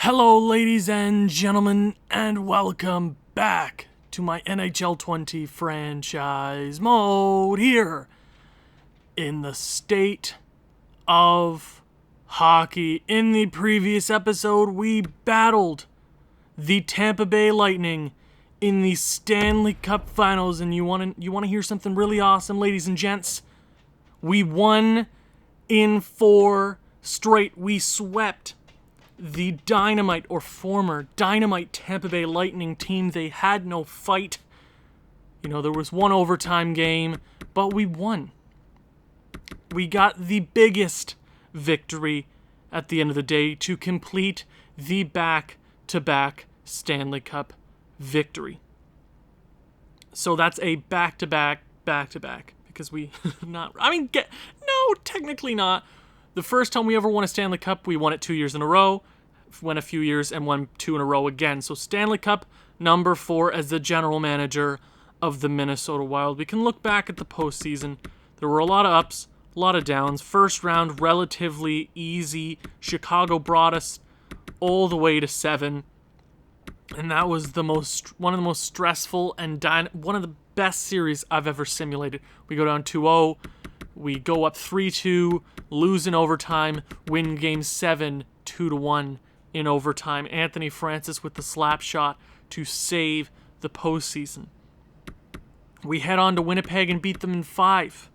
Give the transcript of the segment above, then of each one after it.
Hello, ladies and gentlemen, and welcome back to my NHL 20 franchise mode here in the state of hockey. In the previous episode, we battled the Tampa Bay Lightning in the Stanley Cup Finals, and you want to hear something really awesome, ladies and gents? We won in 4 straight. We swept the Dynamite, or former Dynamite, Tampa Bay Lightning team. They had no fight. There was one overtime game, but we won. We got the biggest victory at the end of the day to complete the back-to-back Stanley Cup victory. So that's a back-to-back, because technically not. The first time we ever won a Stanley Cup, we won it 2 years in a row, went a few years, and won 2 in a row again. So Stanley Cup number 4 as the general manager of the Minnesota Wild. We can look back at the postseason. There were a lot of ups, a lot of downs. First round, relatively easy. Chicago brought us all the way to 7. And that was one of the most stressful and one of the best series I've ever simulated. We go down 2-0. We go up 3-2, lose in overtime, win Game 7, 2-1 in overtime. Anthony Francis with the slap shot to save the postseason. We head on to Winnipeg and beat them in 5.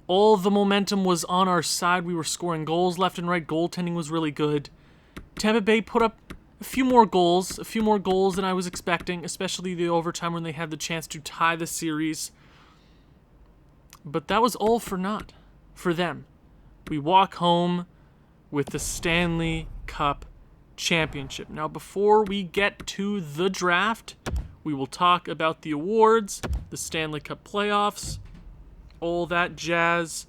All the momentum was on our side. We were scoring goals left and right. Goaltending was really good. Tampa Bay put up a few more goals than I was expecting, especially the overtime when they had the chance to tie the series. But that was all for naught for them. We walk home with the Stanley Cup Championship. Now, before we get to the draft, we will talk about the awards, the Stanley Cup playoffs, all that jazz.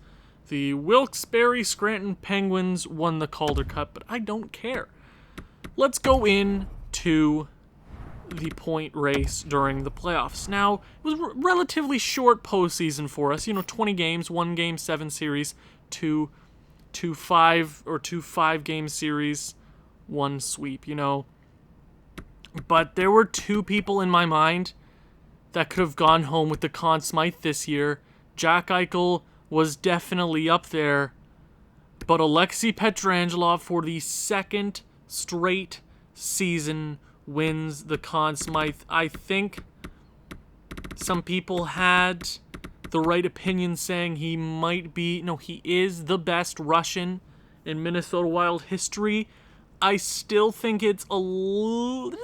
The Wilkes-Barre Scranton Penguins won the Calder Cup, but I don't care. Let's go into the point race during the playoffs. Now, it was a relatively short postseason for us. 20 games, 1 game, 7 series, 2 5-game series, 1 sweep, But there were 2 people in my mind that could have gone home with the Conn Smythe this year. Jack Eichel was definitely up there, but Alexei Pietrangelo, for the second straight season, wins the Conn Smythe. I think some people had the right opinion saying he is the best Russian in Minnesota Wild history. I still think it's a little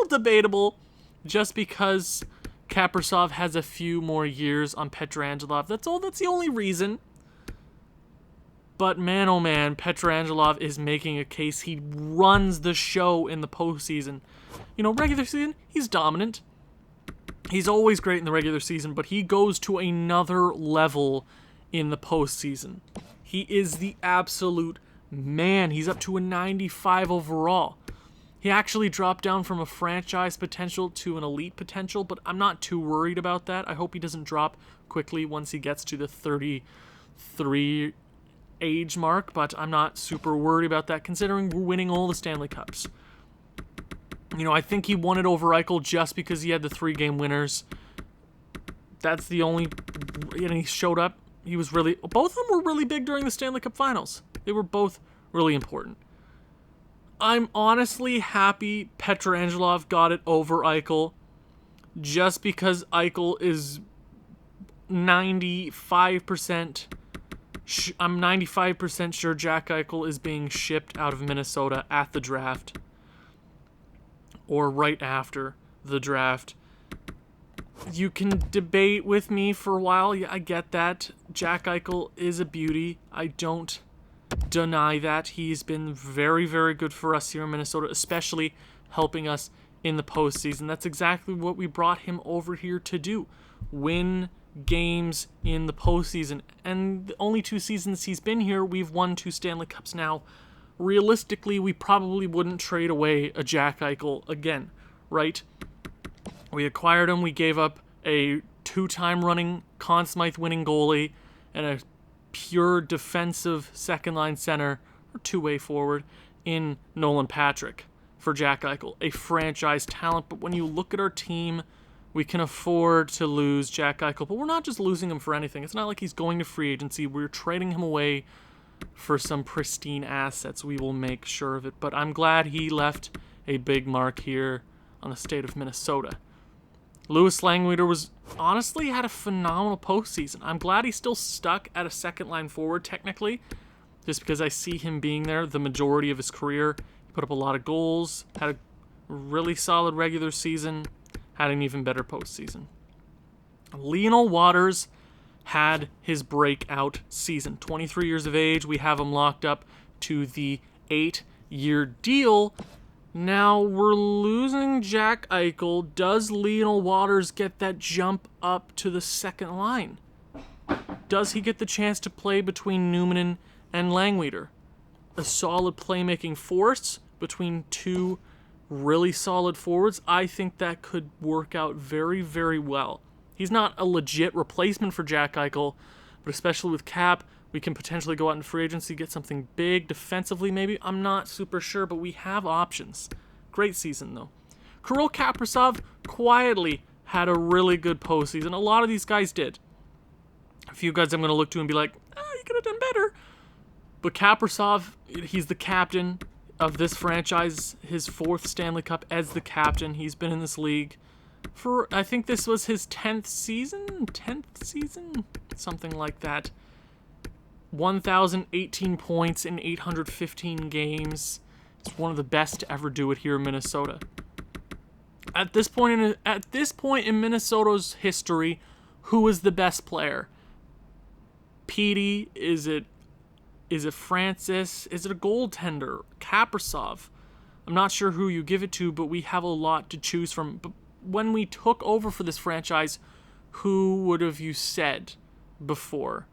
debatable, just because Kaprizov has a few more years on Pietrangelo. That's the only reason. But man, oh man, Pietrangelo is making a case. He runs the show in the postseason. Regular season, he's dominant. He's always great in the regular season, but he goes to another level in the postseason. He is the absolute man. He's up to a 95 overall. He actually dropped down from a franchise potential to an elite potential, but I'm not too worried about that. I hope he doesn't drop quickly once he gets to the 33 age mark, but I'm not super worried about that considering we're winning all the Stanley Cups. I think he won it over Eichel just because he had the 3-game winners. That's the only... he showed up. Both of them were really big during the Stanley Cup Finals. They were both really important. I'm honestly happy Pietrangelo got it over Eichel, just because Eichel is 95%... I'm 95% sure Jack Eichel is being shipped out of Minnesota at the draft, or right after the draft. You can debate with me for a while. Yeah, I get that. Jack Eichel is a beauty. I don't deny that. He's been very, very good for us here in Minnesota, especially helping us in the postseason. That's exactly what we brought him over here to do. Win games in the postseason. And the only 2 seasons he's been here, we've won 2 Stanley Cups now. Realistically, we probably wouldn't trade away a Jack Eichel again, right? We acquired him. We gave up a 2-time running Conn Smythe winning goalie and a pure defensive second-line center, or two-way forward, in Nolan Patrick. for Jack Eichel, a franchise talent. But when you look at our team, we can afford to lose Jack Eichel. But we're not just losing him for anything. It's not like he's going to free agency. We're trading him away for some pristine assets. We will make sure of it. But I'm glad he left a big mark here on the state of Minnesota. Louis Langweider was honestly had a phenomenal postseason. I'm glad he's still stuck at a second line forward technically, just because I see him being there the majority of his career. He put up a lot of goals, had a really solid regular season, had an even better postseason. Lionel Waters had his breakout season. 23 years of age, we have him locked up to the 8-year deal. Now we're losing Jack Eichel. Does Lionel Waters get that jump up to the second line? Does he get the chance to play between Newman and Langweider? A solid playmaking force between two really solid forwards. I think that could work out very, very well. He's not a legit replacement for Jack Eichel, but especially with cap, we can potentially go out in free agency, get something big defensively maybe. I'm not super sure, but we have options. Great season, though. Kirill Kaprizov quietly had a really good postseason. A lot of these guys did. A few guys I'm going to look to and be like, you could have done better. But Kaprizov, he's the captain of this franchise, his 4th Stanley Cup as the captain. He's been in this league for, I think this was his 10th season? Something like that. 1,018 points in 815 games. It's one of the best to ever do it here in Minnesota. At this point in Minnesota's history, who is the best player? Petey? Is it Francis? Is it a goaltender? Kaprizov? I'm not sure who you give it to, but we have a lot to choose from. But when we took over for this franchise, who would have you said before?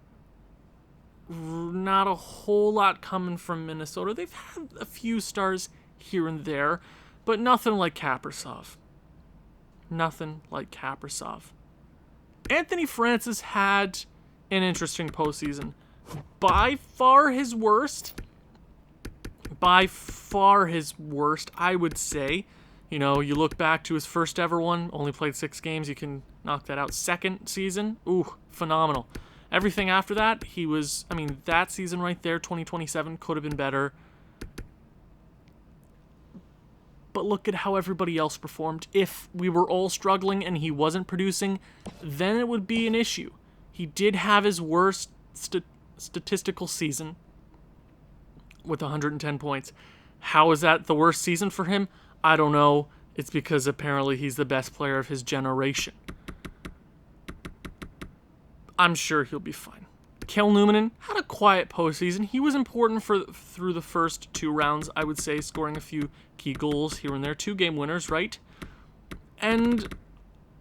Not a whole lot coming from Minnesota. They've had a few stars here and there, but nothing like Kaprizov. Nothing like Kaprizov. Anthony Francis had an interesting postseason. By far his worst, I would say. You know, you look back to his first ever one, only played 6 games, you can knock that out. Second season, phenomenal. Everything after that, that season right there, 2027, could have been better. But look at how everybody else performed. If we were all struggling and he wasn't producing, then it would be an issue. He did have his worst statistical season with 110 points. How is that the worst season for him? I don't know. It's because apparently he's the best player of his generation. I'm sure he'll be fine. Kel Newman had a quiet postseason. He was important through the first 2 rounds, I would say, scoring a few key goals here and there. 2-game winners, right? And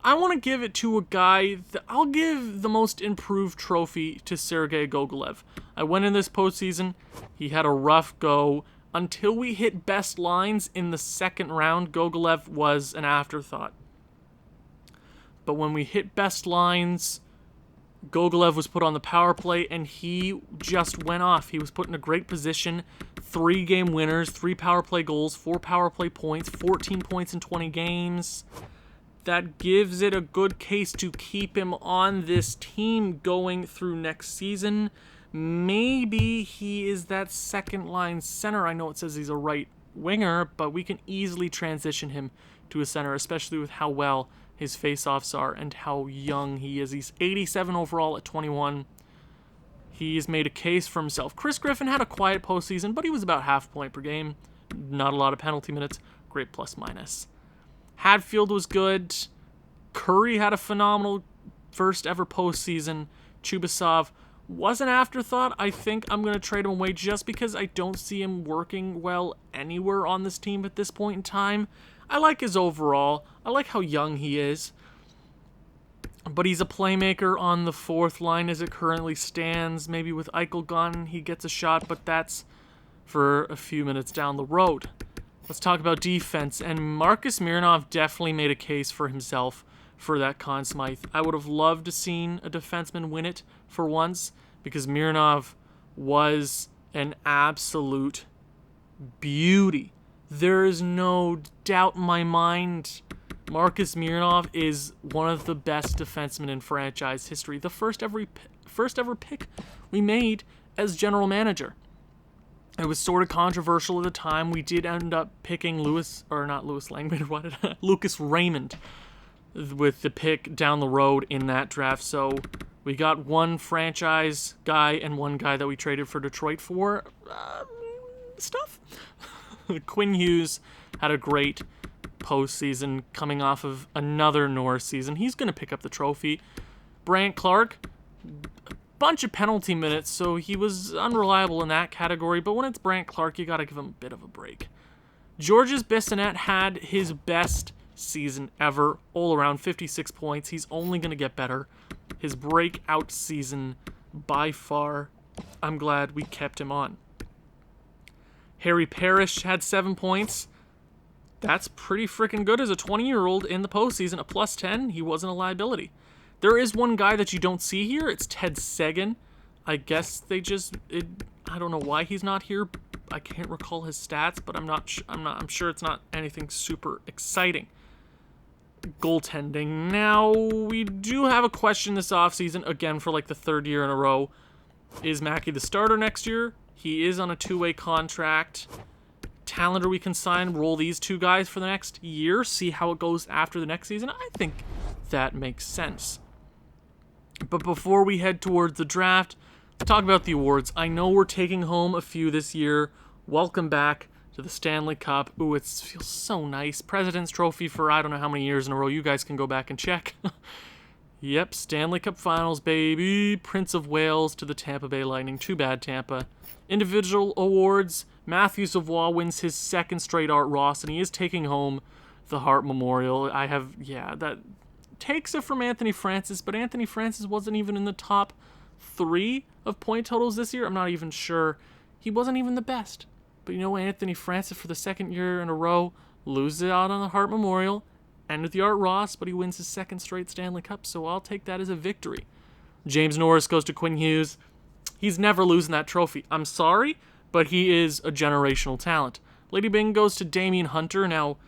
I want to give it to a guy that I'll give the most improved trophy to Sergei Gogolev. I went in this postseason. He had a rough go. Until we hit best lines in the second round, Gogolev was an afterthought. But when we hit best lines, Gogolev was put on the power play, and he just went off. He was put in a great position. 3-game winners, 3 power play goals, 4 power play points, 14 points in 20 games. That gives it a good case to keep him on this team going through next season. Maybe he is that second-line center. I know it says he's a right winger, but we can easily transition him to a center, especially with how well his face-offs are and how young he is. He's 87 overall at 21. He's made a case for himself. Chris Griffin had a quiet postseason, but he was about half point per game. Not a lot of penalty minutes. Great plus-minus. Hadfield was good. Curry had a phenomenal first ever postseason. Chubasov was an afterthought. I think I'm going to trade him away just because I don't see him working well anywhere on this team at this point in time. I like his overall. I like how young he is. But he's a playmaker on the 4th line as it currently stands. Maybe with Eichel gone, he gets a shot, but that's for a few minutes down the road. Let's talk about defense. And Marcus Mironov definitely made a case for himself for that Conn Smythe. I would have loved to seen a defenseman win it for once, because Mironov was an absolute beauty There is no doubt in my mind Marcus Mironov is one of the best defensemen in franchise history. The first ever pick we made as general manager. It was sort of controversial at the time. We did end up picking Lucas Raymond with the pick down the road in that draft. So we got one franchise guy and one guy that we traded for Detroit for stuff. Quinn Hughes had a great postseason coming off of another Norris season. He's going to pick up the trophy. Brant Clark, bunch of penalty minutes, so he was unreliable in that category, but when it's Brant Clark, you got to give him a bit of a break. Georges Bissonnette had his best season ever, all around 56 points. He's only going to get better. His breakout season, by far, I'm glad we kept him on. Harry Parrish had 7 points. That's pretty freaking good as a 20-year-old in the postseason. A plus 10, he wasn't a liability. There is one guy that you don't see here. It's Ted Seguin. I guess I don't know why he's not here. I can't recall his stats, but I'm sure it's not anything super exciting. Goaltending. Now, we do have a question this offseason, again for like the third year in a row. Is Mackey the starter next year? He is on a 2-way contract. Talenter we can sign, roll these two guys for the next year, see how it goes after the next season. I think that makes sense. But before we head towards the draft, let's talk about the awards. I know we're taking home a few this year. Welcome back to the Stanley Cup. Ooh, it feels so nice. President's Trophy for I don't know how many years in a row. You guys can go back and check. Yep, Stanley Cup Finals, baby. Prince of Wales to the Tampa Bay Lightning. Too bad, Tampa. Individual awards. Matthew Savoie wins his second straight Art Ross, and he is taking home the Hart Memorial. That takes it from Anthony Francis, but Anthony Francis wasn't even in the top 3 of point totals this year. I'm not even sure. He wasn't even the best. But you know what? Anthony Francis, for the second year in a row, loses out on the Hart Memorial, and with the Art Ross, but he wins his second straight Stanley Cup, so I'll take that as a victory. James Norris goes to Quinn Hughes. He's never losing that trophy. I'm sorry, but he is a generational talent. Lady Byng goes to Damian Hunter. Now,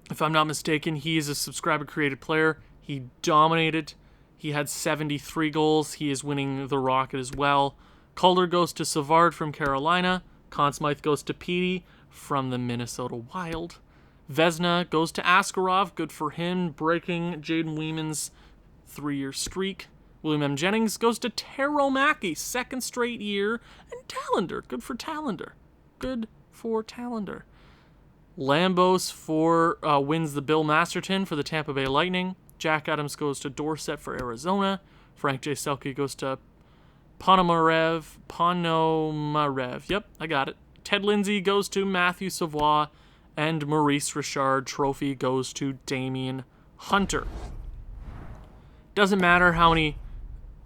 if I'm not mistaken, he is a subscriber-created player. He dominated. He had 73 goals. He is winning the Rocket as well. Calder goes to Savard from Carolina. Conn Smythe goes to Petey from the Minnesota Wild. Vezina goes to Askarov. Good for him, breaking Jaden Weeman's 3-year streak. William M. Jennings goes to Taro Mackey, second straight year. And Tallender. Good for Tallender. Good for Tallender. Lambos wins the Bill Masterton for the Tampa Bay Lightning. Jack Adams goes to Dorset for Arizona. Frank J. Selke goes to Ponomarev. Yep, I got it. Ted Lindsay goes to Matthew Savoie. And Maurice Richard trophy goes to Damian Hunter. Doesn't matter how many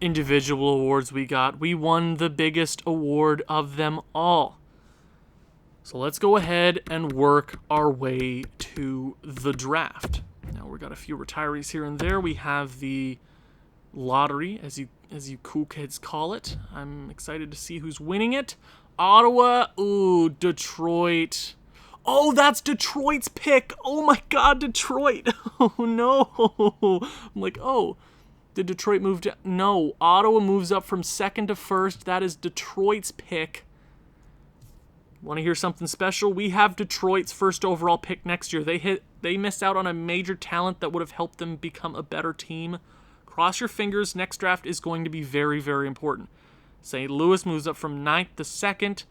individual awards we got. We won the biggest award of them all. So let's go ahead and work our way to the draft. Now we've got a few retirees here and there. We have the lottery, as you cool kids call it. I'm excited to see who's winning it. Ottawa, ooh, Detroit. Oh, that's Detroit's pick. Oh my God, Detroit. Oh no. I'm like, oh, did Detroit move to? No, Ottawa moves up from second to first. That is Detroit's pick. Want to hear something special? We have Detroit's first overall pick next year. They missed out on a major talent that would have helped them become a better team. Cross your fingers. Next draft is going to be very, very important. St. Louis moves up from 9th to 2nd.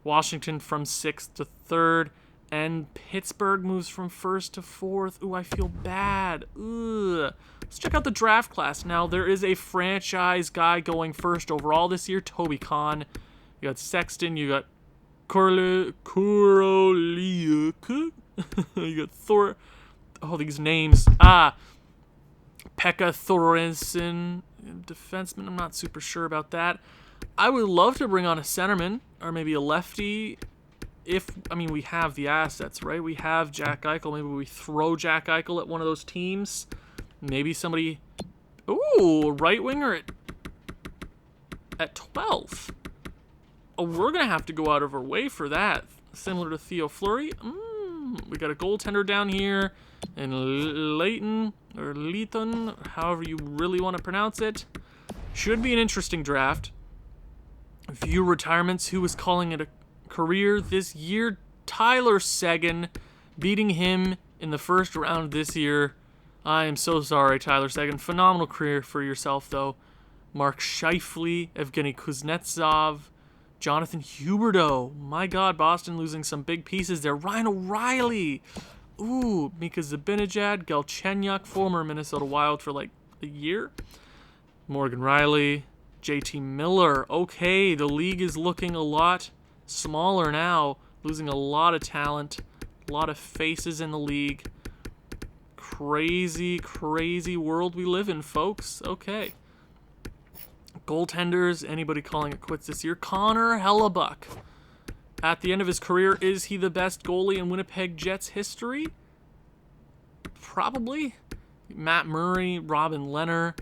Washington from 6th to 3rd. And Pittsburgh moves from 1st to 4th. Ooh, I feel bad. Ugh. Let's check out the draft class. Now, there is a franchise guy going first overall this year, Toby Kahn. You got Sexton. You got Koroliuk. You got Thor. Oh, these names. Pekka Thorensen, defenseman. I'm not super sure about that. I would love to bring on a centerman or maybe a lefty. We have the assets, right? We have Jack Eichel. Maybe we throw Jack Eichel at one of those teams. Maybe somebody. Ooh, right winger at 12. Oh, we're gonna have to go out of our way for that. similar to Theo Fleury. We got a goaltender down here, and Leighton, or Leighton, however you really want to pronounce it. Should be an interesting draft. A few retirements. Who was calling it a career this year? Tyler Seguin, beating him in the first round this year. I am so sorry, Tyler Seguin. Phenomenal career for yourself, though. Mark Scheifele, Evgeny Kuznetsov, Jonathan Huberdeau. My God, Boston losing some big pieces there. Ryan O'Reilly. Ooh, Mika Zibanejad, Galchenyuk, former Minnesota Wild for like a year. Morgan Riley, JT Miller. Okay, the league is looking a lot smaller now. Losing a lot of talent. A lot of faces in the league. Crazy, crazy world we live in, folks. Okay. Goaltenders, anybody calling it quits this year? Connor Hellebuck. At the end of his career, is he the best goalie in Winnipeg Jets history? Probably. Matt Murray, Robin Lehner,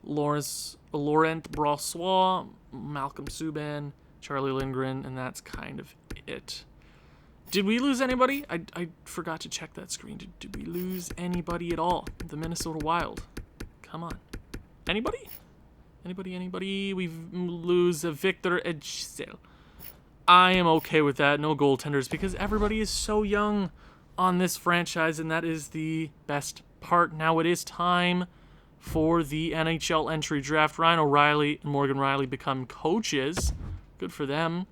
Laurent Brossoit, Malcolm Subban, Charlie Lindgren, and that's kind of it. Did we lose anybody? I forgot to check that screen. Did we lose anybody at all? The Minnesota Wild. Come on. Anybody? Anybody? We lose Victor Ejdsell. I am okay with that. No goaltenders because everybody is so young on this franchise, and that is the best part. Now it is time for the NHL Entry Draft. Ryan O'Reilly and Morgan Riley become coaches. Good for them.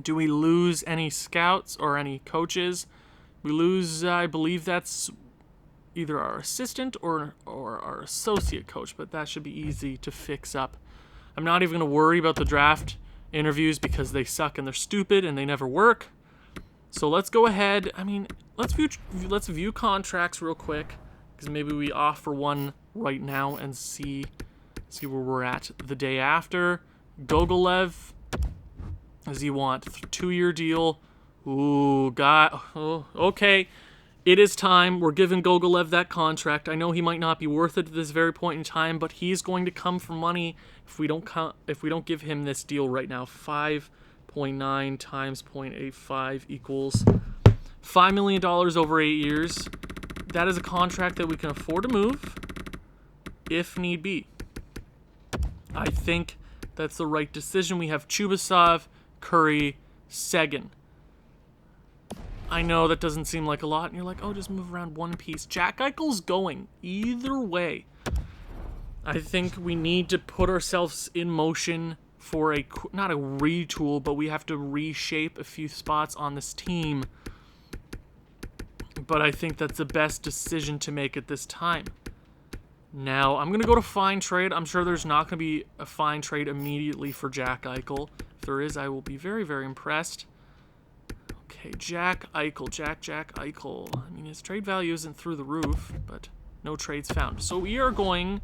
Do we lose any scouts or any coaches? We lose, I believe that's either our assistant or our associate coach, but that should be easy to fix up. I'm not even going to worry about the draft interviews because they suck and they're stupid and they never work. So let's go ahead. I mean, let's view contracts real quick because maybe we offer one right now and see where we're at the day after. Gogolev. Does he want 2-year deal? Ooh, God. Oh, okay. It is time. We're giving Gogolev that contract. I know he might not be worth it at this very point in time, but he's going to come for money if we don't give him this deal right now. 5.9 times 0.85 equals $5 million over 8 years. That is a contract that we can afford to move if need be. I think that's the right decision. We have Chubasov, Curry, Seguin. I know that doesn't seem like a lot, and you're like, oh, just move around one piece. Jack Eichel's going. Either way, I think we need to put ourselves in motion for not a retool, but we have to reshape a few spots on this team. But I think that's the best decision to make at this time. Now, I'm going to go to fine trade. I'm sure there's not going to be a fine trade immediately for Jack Eichel. If there is, I will be very, very impressed. Okay, Jack Eichel. Jack Eichel. I mean, his trade value isn't through the roof, but no trades found. So we are going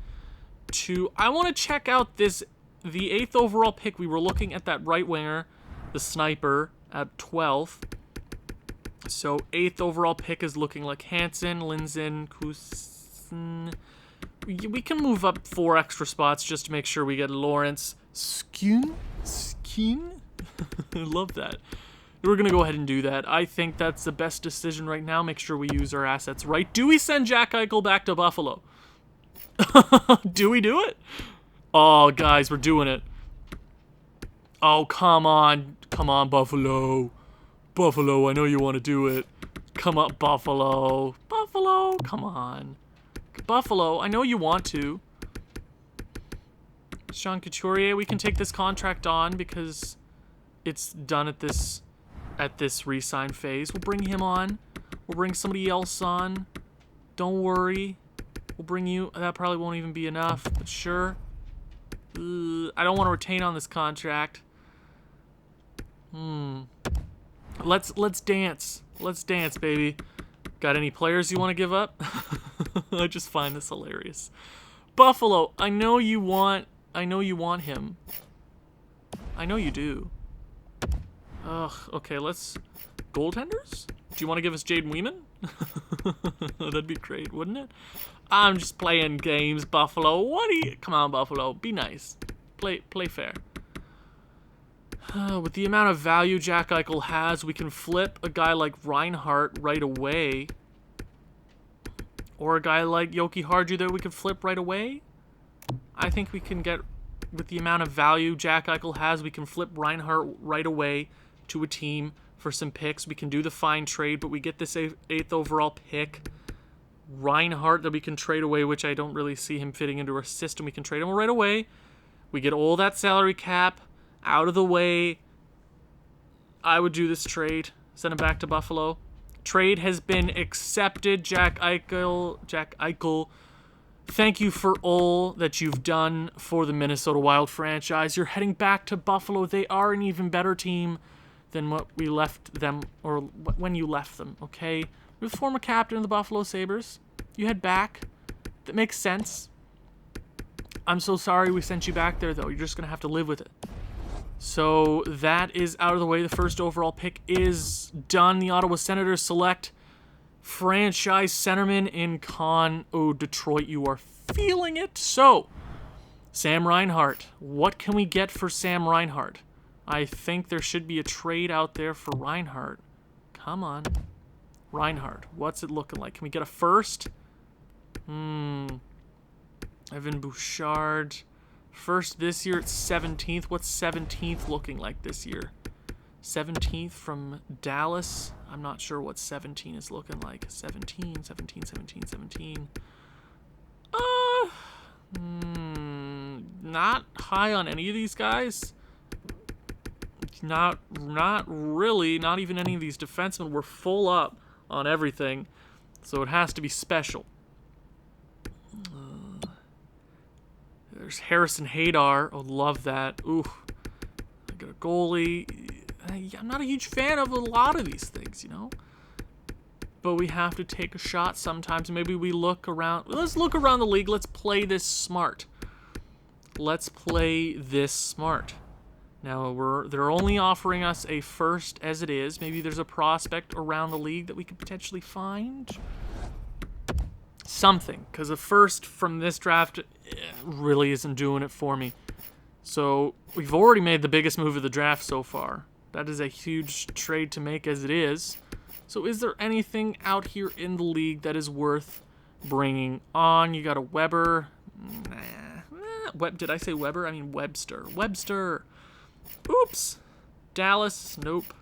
to... I want to check out the 8th overall pick. We were looking at that right winger, the sniper, at 12th. So 8th overall pick is looking like Hansen, Lindzen, Kusin... We can move up 4 extra spots just to make sure we get Lawrence Skin. I love that. We're going to go ahead and do that. I think that's the best decision right now. Make sure we use our assets right. Do we send Jack Eichel back to Buffalo? Do we do it? Oh, guys, we're doing it. Oh, come on. Come on, Buffalo. Buffalo, I know you want to do it. Come on, Buffalo. Buffalo, come on. Buffalo, I know you want to. Sean Couturier, we can take this contract on because it's done at this re-sign phase. We'll bring him on. We'll bring somebody else on. Don't worry. We'll bring you. That probably won't even be enough, but sure. I don't want to retain on this contract. Let's dance. Let's dance, baby. Got any players you want to give up? I just find this hilarious. Buffalo, I know you want him. I know you do. Ugh, okay, let's... Goaltenders? Do you want to give us Jaden Weeman? That'd be great, wouldn't it? I'm just playing games, Buffalo. Come on, Buffalo. Be nice. Play fair. With the amount of value Jack Eichel has, we can flip a guy like Reinhart right away. Or a guy like Yoki Harju that we could flip right away. I think we can get, with the amount of value Jack Eichel has, we can flip Reinhart right away to a team for some picks. We can do the fine trade, but we get this 8th overall pick. Reinhart that we can trade away, which I don't really see him fitting into our system. We can trade him right away. We get all that salary cap out of the way. I would do this trade. Send him back to Buffalo. Trade has been accepted. Jack Eichel, thank you for all that you've done for the Minnesota Wild franchise. You're heading back to Buffalo. They are an even better team than what we left them, or when you left them, okay? You're the former captain of the Buffalo Sabres. You head back. That makes sense. I'm so sorry we sent you back there, though. You're just going to have to live with it. So that is out of the way. The first overall pick is done. The Ottawa Senators select franchise centerman in Con. Oh, Detroit, you are feeling it. So, Sam Reinhart. What can we get for Sam Reinhart? I think there should be a trade out there for Reinhart. Come on. Reinhart, what's it looking like? Can we get a first? Evan Bouchard. First this year, it's 17th. What's 17th looking like this year? 17th from Dallas. I'm not sure what 17 is looking like. 17. Not high on any of these guys. Not really. Not even any of these defensemen. We're full up on everything, so it has to be special. There's Harrison Hadar. Oh, love that. Ooh, I got a goalie. I'm not a huge fan of a lot of these things, you know. But we have to take a shot sometimes. Maybe we look around. Let's look around the league. Let's play this smart. Let's play this smart. Now, they're only offering us a first as it is. Maybe there's a prospect around the league that we could potentially find. Something. Because a first from this draft really isn't doing it for me. So, we've already made the biggest move of the draft so far. That is a huge trade to make as it is. So, is there anything out here in the league that is worth bringing on? You got a Weber. Did I say Weber? I mean Webster. Oops. Dallas. Nope.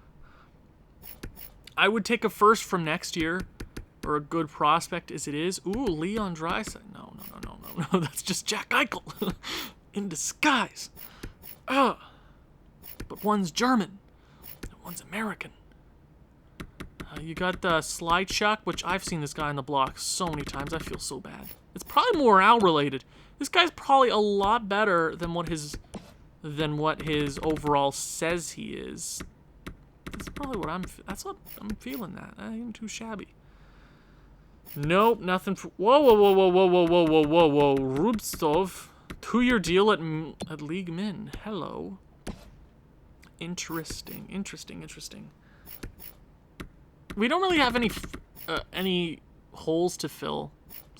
I would take a first from next year, or a good prospect as it is. Ooh, Leon Draisaitl. No. That's just Jack Eichel in disguise. But one's German, and one's American. You got the Slychuk, which I've seen this guy on the block so many times. I feel so bad. It's probably morale related. This guy's probably a lot better than what his overall says he is. That's probably that's what I'm feeling. That I ain't too shabby. Nope, nothing. Whoa! Rubstov, 2-year deal at League Min. Hello. Interesting. We don't really have any holes to fill.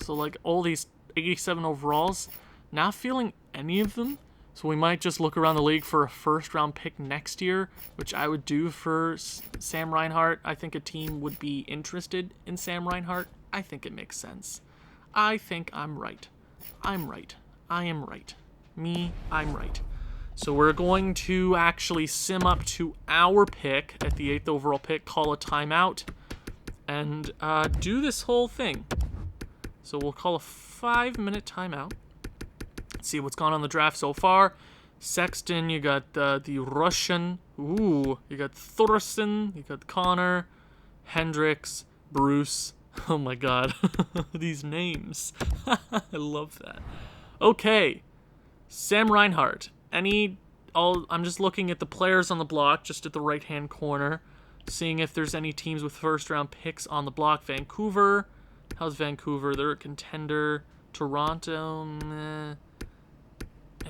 So like all these 87 overalls, not feeling any of them. So we might just look around the league for a first-round pick next year, which I would do for Sam Reinhart. I think a team would be interested in Sam Reinhart. I think it makes sense. I think I'm right. I am right. I'm right. So we're going to actually sim up to our pick at the 8th overall pick, call a timeout, and do this whole thing. So we'll call a 5-minute timeout. See what's gone on the draft so far. Sexton, you got the Russian. Ooh, you got Thorson, you got Connor, Hendricks, Bruce. Oh my god, these names. I love that. Okay, Sam Reinhart. I'm just looking at the players on the block, just at the right-hand corner, seeing if there's any teams with first-round picks on the block. Vancouver. How's Vancouver? They're a contender. Toronto, meh.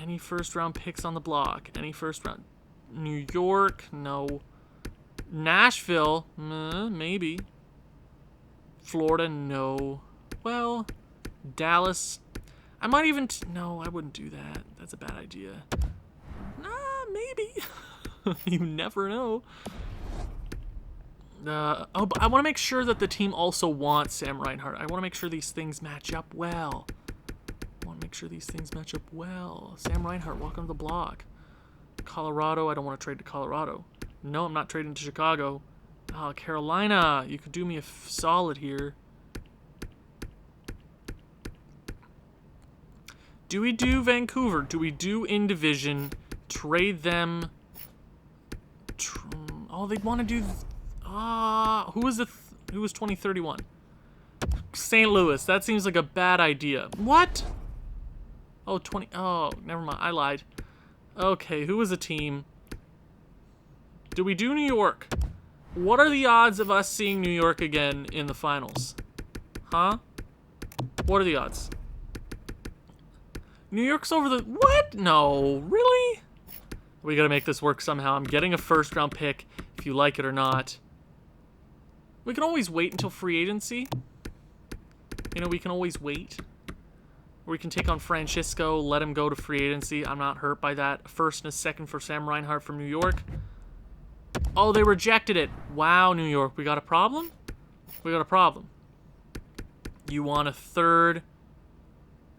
Any first-round picks on the block? Any first-round? New York, no. Nashville, maybe. Florida, no. Well, Dallas. I might even... no, I wouldn't do that. That's a bad idea. Maybe. You never know. Oh, but I want to make sure that the team also wants Sam Reinhart. I want to make sure these things match up well. Sam Reinhart, welcome to the blog. Colorado, I don't want to trade to Colorado. No, I'm not trading to Chicago. Oh, Carolina, you could do me a solid here. Do we do Vancouver? Do we do in division? Trade them? Oh, they want to do... who was 2031? St. Louis. That seems like a bad idea. What? Oh, 20... Oh, never mind. I lied. Okay, who was a team? Do we do New York? What are the odds of us seeing New York again in the finals? Huh? What are the odds? New York's over the... What? No, really? We gotta make this work somehow. I'm getting a first-round pick, if you like it or not. We can always wait until free agency. You know, we can always wait. Or we can take on Francisco, let him go to free agency. I'm not hurt by that. First and a second for Sam Reinhart from New York. Oh, they rejected it. Wow, New York. We got a problem? We got a problem. You want a third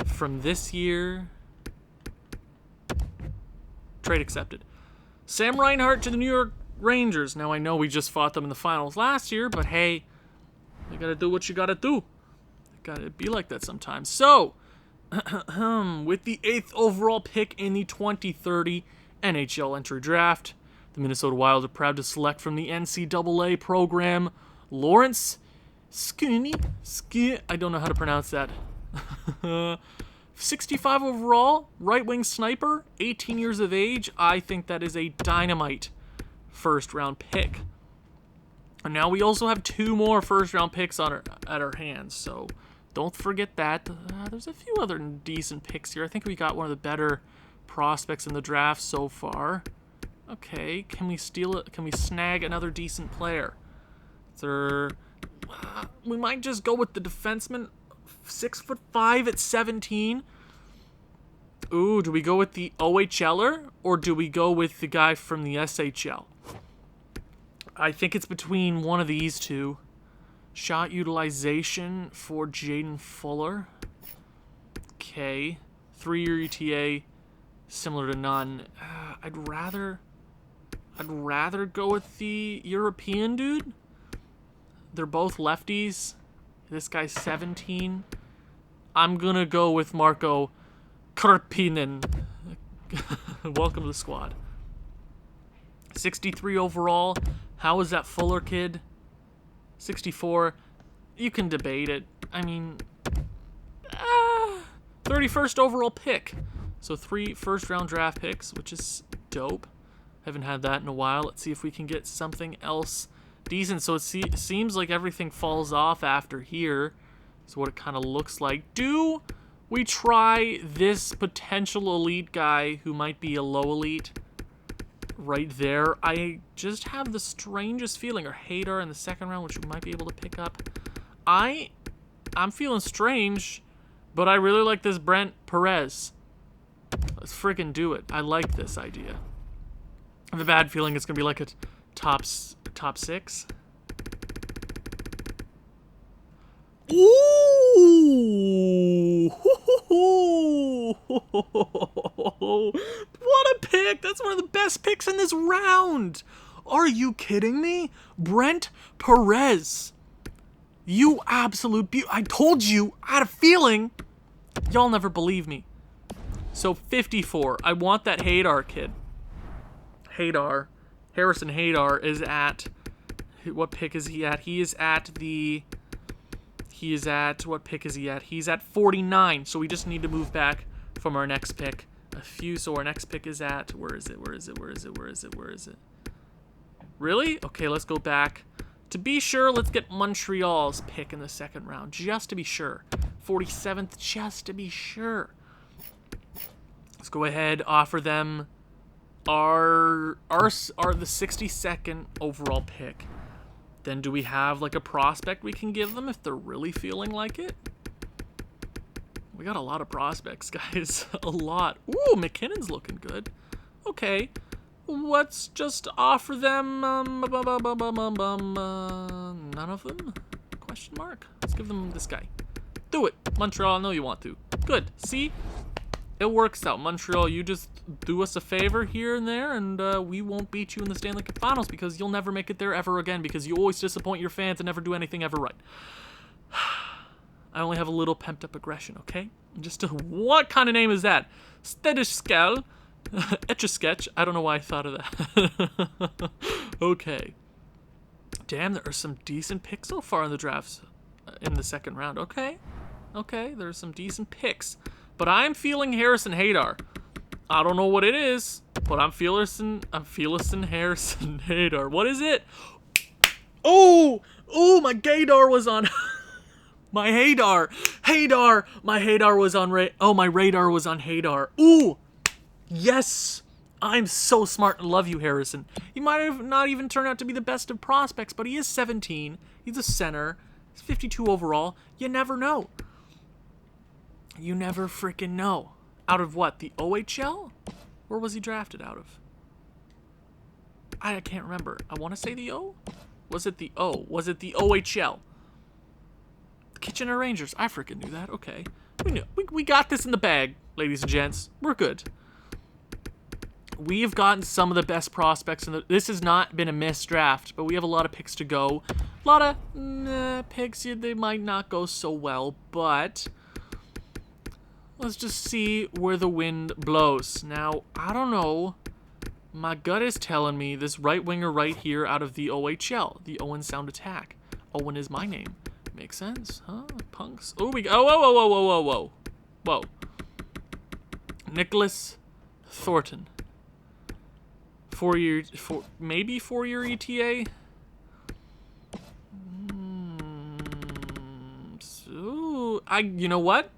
from this year? Trade accepted. Sam Reinhart to the New York Rangers. Now, I know we just fought them in the finals last year, but hey, you gotta do what you gotta do. You gotta be like that sometimes. So, with the 8th overall pick in the 2030 NHL Entry Draft, the Minnesota Wild are proud to select from the NCAA program Lawrence Skinny. I don't know how to pronounce that. 65 overall, right-wing sniper, 18 years of age. I think that is a dynamite first-round pick. And now we also have 2 more first-round picks at our hands, so don't forget that. There's a few other decent picks here. I think we got one of the better prospects in the draft so far. Okay, can we steal it? Can we snag another decent player? We might just go with the defenseman, 6'5" at 17. Ooh, do we go with the OHLer or do we go with the guy from the SHL? I think it's between one of these two. Shot utilization for Jaden Fuller. Okay, 3-year ETA, similar to none. I'd rather go with the European dude. They're both lefties. This guy's 17. I'm gonna go with Marco Karppinen. Welcome to the squad. 63 overall. How is that Fuller kid? 64. You can debate it. I mean, 31st overall pick. So 3 first-round draft picks, which is dope. Haven't had that in a while. Let's see if we can get something else decent. So it seems like everything falls off after here. Is what it kind of looks like. Do we try this potential elite guy who might be a low elite right there? I just have the strangest feeling, or Hadar in the second round, which we might be able to pick up. I'm feeling strange, but I really like this Brent Perez. Let's friggin' do it. I like this idea. I have a bad feeling it's gonna be like a top 6. Ooh! What a pick! That's one of the best picks in this round! Are you kidding me? Brent Perez. You absolute I told you! I had a feeling! Y'all never believe me. So 54. I want that Hadar kid. Harrison Hadar is at... What pick is he at? What pick is he at? He's at 49, so we just need to move back from our next pick a few. So our next pick is at... Where is it? Really? Okay, let's go back. To be sure, let's get Montreal's pick in the second round, just to be sure. 47th, just to be sure. Let's go ahead, offer them the 62nd overall pick. Then do we have like a prospect we can give them if they're really feeling like it? We got a lot of prospects, guys. A lot. Ooh, McKinnon's looking good. Okay. Let's just offer them none of them? Question mark? Let's give them this guy. Do it, Montreal. I know you want to. Good. See? It works out. Montreal, you just do us a favor here and there, and we won't beat you in the Stanley Cup Finals because you'll never make it there ever again because you always disappoint your fans and never do anything ever right. I only have a little pent-up aggression, okay? What kind of name is that? Stedishskel. Etch-a-sketch. I don't know why I thought of that. Okay. Damn, there are some decent picks so far in the drafts in the second round. Okay, there's some decent picks. But I'm feeling Harrison Hadar. I don't know what it is, but I'm feeling Harrison Hadar. What is it? Oh, my Gaydar was on... my Hadar. My Hadar was on... my radar was on Hadar. Ooh. Yes! I'm so smart and love you, Harrison. He might have not even turned out to be the best of prospects, but he is 17. He's a center. He's 52 overall. You never know. You never freaking know. Out of what? The OHL? Where was he drafted out of? I can't remember. I want to say the O? Was it the O? Was it the OHL? Kitchener Rangers. I freaking knew that. Okay. We got this in the bag, ladies and gents. We're good. We have gotten some of the best prospects in this has not been a missed draft, but we have a lot of picks to go. A lot of picks, they might not go so well, but let's just see where the wind blows. Now, I don't know. My gut is telling me this right winger right here out of the OHL, the Owen Sound Attack. Owen is my name. Makes sense, huh? Punks. Oh, whoa. Nicholas Thornton. Maybe 4-year ETA. So you know what?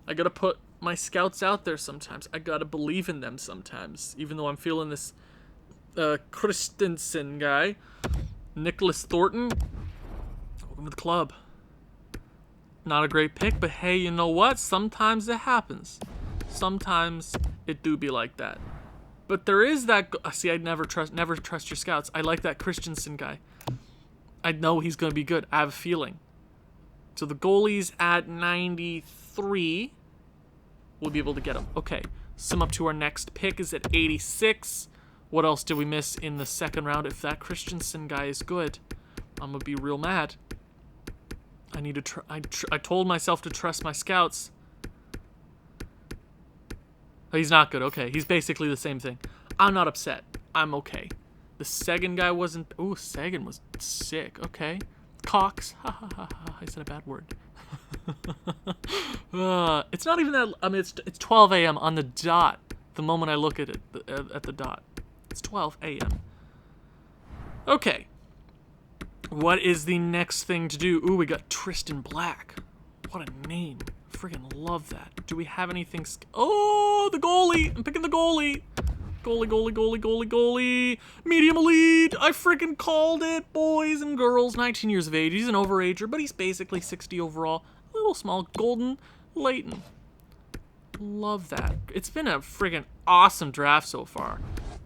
I gotta put my scouts out there sometimes. I gotta believe in them sometimes, even though I'm feeling this Christensen guy, Nicholas Thornton. Welcome to the club. Not a great pick, but hey, you know what? Sometimes it happens. Sometimes it do be like that. But there is that... See, I'd never trust your scouts. I like that Christensen guy. I know he's going to be good. I have a feeling. So the goalie's at 93. We'll be able to get him. Okay. Sum up to our next pick is at 86. What else did we miss in the second round? If that Christensen guy is good, I'm going to be real mad. I need to... I told myself to trust my scouts. Oh, he's not good. Okay, he's basically the same thing. I'm not upset. I'm okay. The Sagan guy wasn't... Ooh, Sagan was sick. Okay. Cox. Ha ha ha ha. I said a bad word. It's not even that... I mean, it's 12 a.m. on the dot. The moment I look at it, at the dot. It's 12 a.m. Okay. What is the next thing to do? Ooh, we got Tristan Black. What a name. Friggin' love that. Do we have anything... Oh, the goalie! I'm picking the goalie! Goalie. Medium elite! I friggin' called it, boys and girls. 19 years of age. He's an overager, but he's basically 60 overall. A little small. Golden Leighton. Love that. It's been a friggin' awesome draft so far.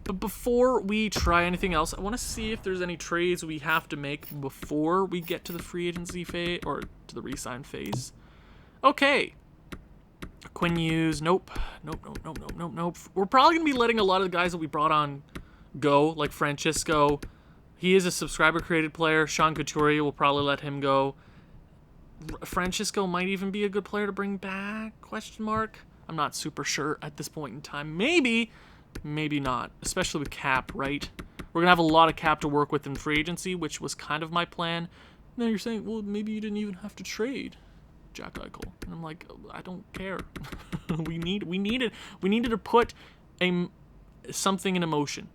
But before we try anything else, I want to see if there's any trades we have to make before we get to the free agency phase, or to the re-sign phase. Okay. Quinn Hughes, nope. We're probably going to be letting a lot of the guys that we brought on go, like Francisco. He is a subscriber-created player. Sean Couturier, we'll probably let him go. Francisco might even be a good player to bring back, question mark. I'm not super sure at this point in time. Maybe not, especially with cap, right? We're going to have a lot of cap to work with in free agency, which was kind of my plan. Now you're saying, well, maybe you didn't even have to trade Jack Eichel. And I'm like, I don't care. we needed to put something in motion.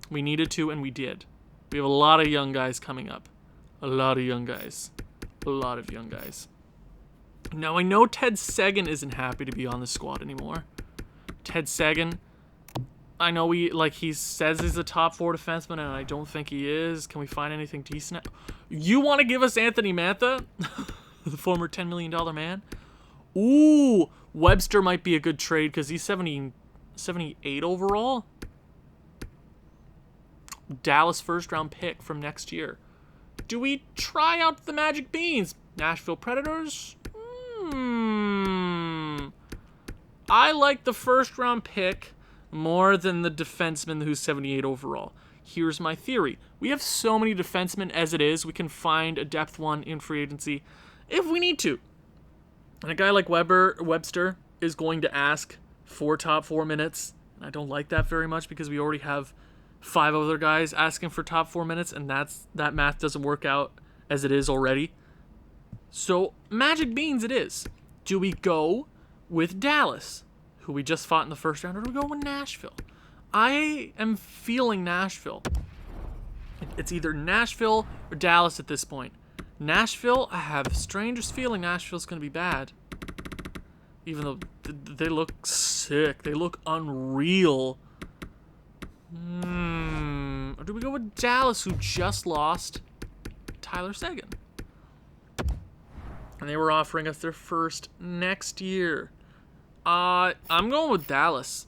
We needed to, and we did. We have a lot of young guys coming up. A lot of young guys. Now, I know Ted Sagan isn't happy to be on the squad anymore. Ted Sagan, I know he says he's a top 4 defenseman, and I don't think he is. Can we find anything decent? You want to give us Anthony Mantha? The former $10 million man? Ooh, Webster might be a good trade because he's 78 overall. Dallas first-round pick from next year. Do we try out the Magic Beans? Nashville Predators? I like the first-round pick more than the defenseman who's 78 overall. Here's my theory. We have so many defensemen as it is, we can find a depth one in free agency if we need to. And a guy like Webster is going to ask for top 4 minutes. I don't like that very much because we already have 5 other guys asking for top 4 minutes, and that math doesn't work out as it is already. So, Magic Beans it is. Do we go with Dallas, who we just fought in the first round, or do we go with Nashville? I am feeling Nashville. It's either Nashville or Dallas at this point. Nashville, I have the strangest feeling Nashville's going to be bad. Even though they look sick. They look unreal. Or do we go with Dallas, who just lost Tyler Seguin? And they were offering us their first next year. I'm going with Dallas.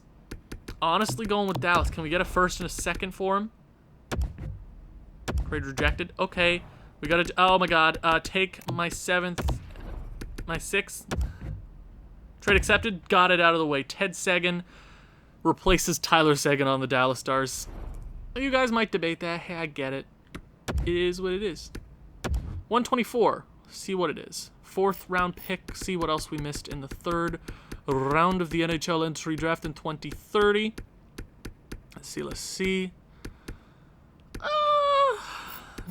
Honestly, going with Dallas. Can we get a first and a second for him? Trade rejected. Okay. We gotta... Oh, my God. Take my 6th. Trade accepted. Got it out of the way. Ted Seguin replaces Tyler Seguin on the Dallas Stars. You guys might debate that. Hey, I get it. It is what it is. 124. See what it is. 4th round pick. See what else we missed in the 3rd round of the NHL Entry Draft in 2030. Let's see.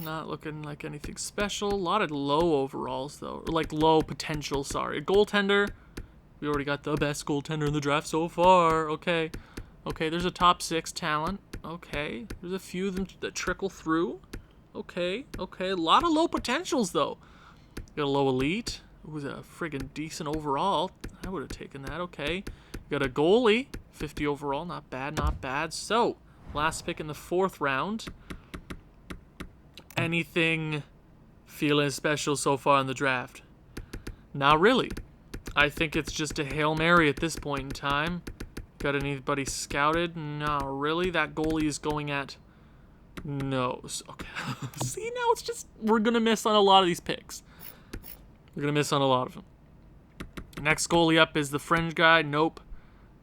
Not looking like anything special. A lot of low overalls, though. Or like low potential, sorry. A goaltender. We already got the best goaltender in the draft so far. Okay. Okay, there's a top 6 talent. Okay. There's a few of them that trickle through. Okay. Okay. A lot of low potentials, though. Got a low elite. It was a friggin' decent overall. I would have taken that. Okay. Got a goalie. 50 overall. Not bad, not bad. So, last pick in the 4th round. Anything feeling special so far in the draft? Not really. I think it's just a Hail Mary at this point in time. Got anybody scouted? Not really. That goalie is going at nose. Okay. See, now it's just... We're going to miss on a lot of these picks. We're going to miss on a lot of them. Next goalie up is the fringe guy. Nope.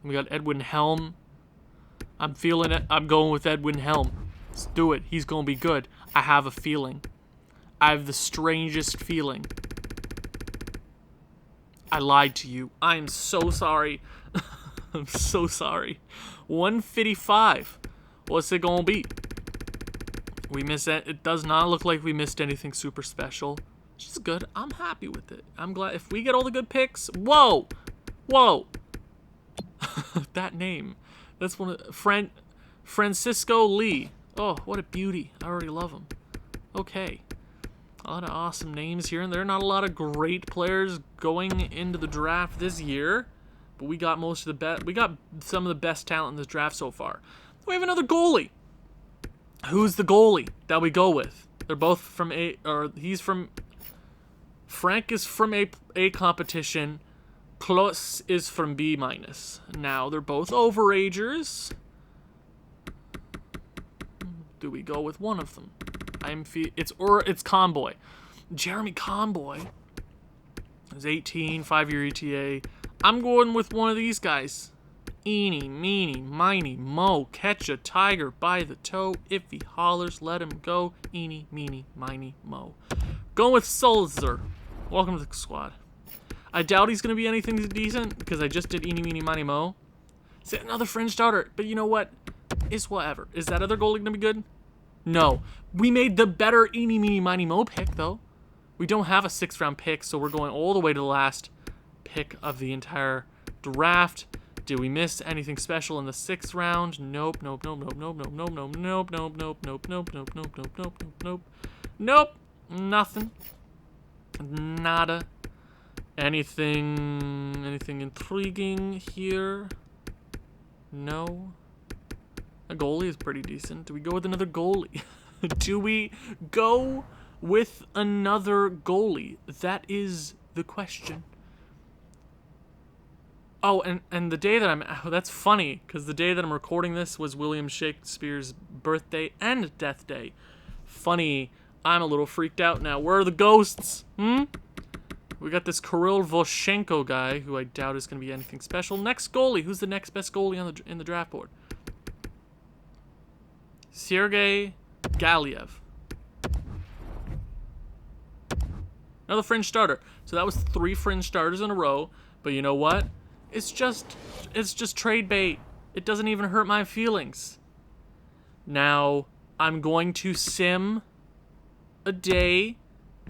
We got Edwin Helm. I'm feeling it. I'm going with Edwin Helm. Let's do it. He's going to be good. I have a feeling. I have the strangest feeling. I lied to you. I'm so sorry. I'm so sorry. 155. What's it going to be? We missed it. It does not look like we missed anything super special. Which is good. I'm happy with it. I'm glad. If we get all the good picks. Whoa. Whoa. That name. That's one of... Francisco Lee. Oh, what a beauty. I already love him. Okay. A lot of awesome names here, and there are not a lot of great players going into the draft this year, but we got most of the best. We got some of the best talent in this draft so far. We have another goalie. Who's the goalie that we go with? They're both from Frank is from A competition. Klaus is from B-. Now, they're both overagers. Do we go with one of them? It's Conboy. Jeremy Conboy is 18, 5-year ETA. I'm going with one of these guys. Eeny, meeny, miny, mo. Catch a tiger by the toe. If he hollers, let him go. Eeny, meeny, miny, mo. Going with Sulzer. Welcome to the squad. I doubt he's going to be anything decent because I just did eeny, meeny, miny, mo. Is it another fringe starter? But you know what? Is whatever. Is that other goalie going to be good? No. We made the better eeny, meeny, miny, mo pick, though. We don't have a 6th round pick, so we're going all the way to the last pick of the entire draft. Did we miss anything special in the 6th round? Nope, nope, nope, nope, nope, nope, nope, nope, nope, nope, nope, nope, nope, nope, nope, nope, nope, nope, nope. Nope. Nothing. Nada. Anything intriguing here? No. A goalie is pretty decent. Do we go with another goalie? Do we go with another goalie? That is the question. Oh, and the day that that's funny, because the day that I'm recording this was William Shakespeare's birthday and death day. Funny, I'm a little freaked out now. Where are the ghosts? We got this Kirill Voshenko guy, who I doubt is going to be anything special. Next goalie. Who's the next best goalie in the draft board? Sergei Galiev. Another fringe starter. So that was 3 fringe starters in a row. But you know what? It's just trade bait. It doesn't even hurt my feelings. Now, I'm going to sim a day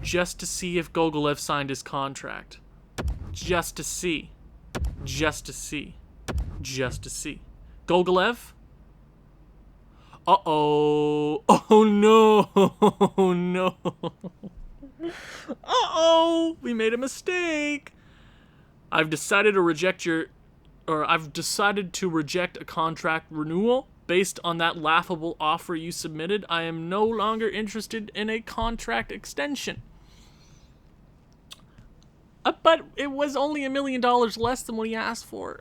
just to see if Gogolev signed his contract. Just to see. Just to see. Just to see. Gogolev? Uh-oh. Oh, no. Oh, no. Uh-oh. We made a mistake. I've decided to reject a contract renewal based on that laughable offer you submitted. I am no longer interested in a contract extension. But it was only $1 million less than what he asked for.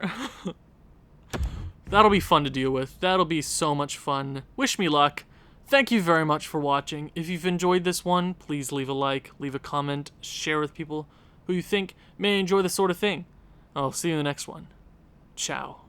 That'll be fun to deal with. That'll be so much fun. Wish me luck. Thank you very much for watching. If you've enjoyed this one, please leave a like, leave a comment, share with people who you think may enjoy this sort of thing. I'll see you in the next one. Ciao.